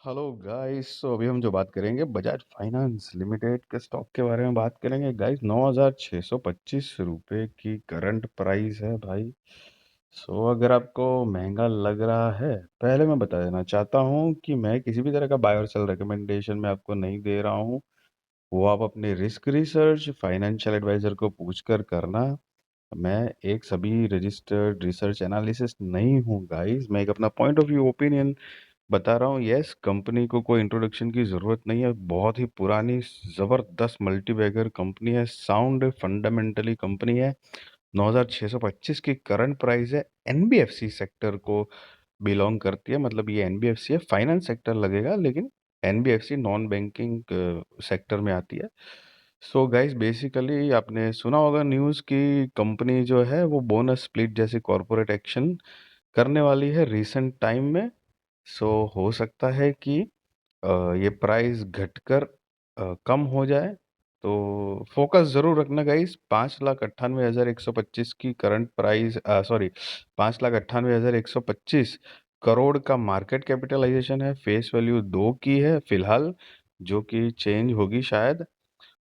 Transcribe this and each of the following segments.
Hello guys. तो अभी हम जो बात करेंगे बजाज फाइनेंस लिमिटेड के स्टॉक के बारे में बात करेंगे गाइस। 9,625 रुपये की करंट प्राइस है भाई। अगर आपको महंगा लग रहा है, पहले मैं बता देना चाहता हूँ कि मैं किसी भी तरह का बाय और सेल रिकमेंडेशन में आपको नहीं दे रहा हूँ। वो आप अपने रिस्क रिसर्च फाइनेंशियल एडवाइजर को पूछ कर करना। मैं एक सभी रजिस्टर्ड रिसर्च एनालिसिस नहीं हूँ गाइस। मैं एक अपना पॉइंट ऑफ व्यू ओपिनियन बता रहा हूँ। यस, कंपनी को कोई इंट्रोडक्शन की ज़रूरत नहीं है। बहुत ही पुरानी ज़बरदस्त मल्टीबैगर कंपनी है, साउंड फंडामेंटली कंपनी है। 9,625 की करंट प्राइस है। एनबीएफसी सेक्टर को बिलोंग करती है, मतलब ये एनबीएफसी है, फाइनेंस सेक्टर लगेगा लेकिन एनबीएफसी नॉन बैंकिंग सेक्टर में आती है। गाइस, बेसिकली आपने सुना होगा न्यूज़ की कंपनी जो है वो बोनस स्प्लिट जैसी कॉरपोरेट एक्शन करने वाली है रिसेंट टाइम में। हो सकता है कि ये प्राइस घटकर कम हो जाए। तो फोकस जरूर रखना गाइस। 5,98,125 की करंट प्राइस, सॉरी, 5,98,125 करोड़ का मार्केट कैपिटलाइजेशन है। फेस वैल्यू 2 की है फिलहाल, जो कि चेंज होगी शायद।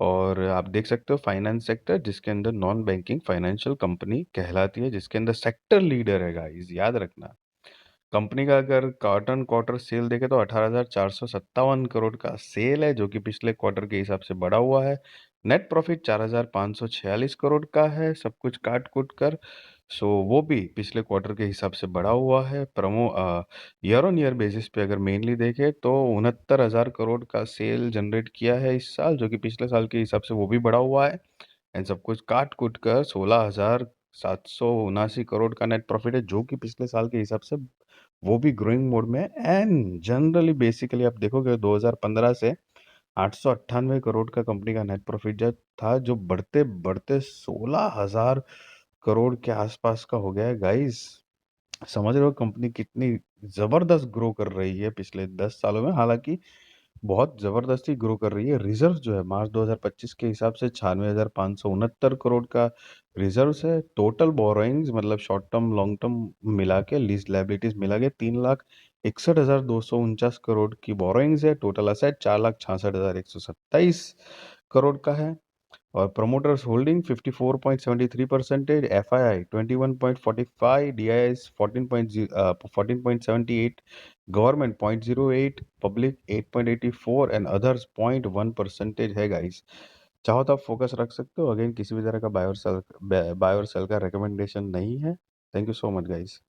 और आप देख सकते हो फाइनेंस सेक्टर, जिसके अंदर नॉन बैंकिंग फाइनेंशियल कंपनी कहलाती है, जिसके अंदर सेक्टर लीडर है गाइस, याद रखना। कंपनी का अगर क्वार्टर क्वार्टर सेल देखे तो 18,457 करोड़ का सेल है, जो कि पिछले क्वार्टर के हिसाब से बढ़ा हुआ है। नेट प्रॉफिट 4,546 करोड़ का है, सब कुछ काट कूट कर। वो भी पिछले क्वार्टर के हिसाब से बढ़ा हुआ है। ईयर ऑन ईयर बेसिस पे अगर मेनली देखे तो 69,000 करोड़ का सेल जनरेट किया है इस साल, जो कि पिछले साल के हिसाब से वो भी बढ़ा हुआ है। एंड सब कुछ काट कूट कर 16,779 करोड़ का नेट प्रॉफिट है, जो कि पिछले साल के हिसाब से वो भी ग्रोइंग मोड में है। एंड जनरली बेसिकली आप देखोगे 2015 से 898 करोड़ का कंपनी का नेट प्रॉफिट जो था, जो बढ़ते बढ़ते 16,000 करोड़ के आसपास का हो गया है गाइस। समझ रहे हो कंपनी कितनी जबरदस्त ग्रो कर रही है पिछले 10 सालों में। हालांकि बहुत जबरदस्ती ग्रो कर रही है। रिजर्व जो है मार्च 2025 के हिसाब से 96,569 करोड़ का रिजर्व है। टोटल बोरोइंग्स मतलब शॉर्ट टर्म लॉन्ग टर्म मिला के, लीज लाइबिलिटीज मिला के 3,61,249 करोड़ की बोरोइंग्स है। टोटल असेट 4,66,127 करोड़ का है। और promoters holding 54.73%, FII 21.45, DIIs 14.78, government 0.08, public 8.84 and others 0.1% है गाइस। चाहो तो आप फोकस रख सकते हो। अगेन किसी भी तरह का बाय और सेल का रिकमेंडेशन नहीं है। Thank you so much guys.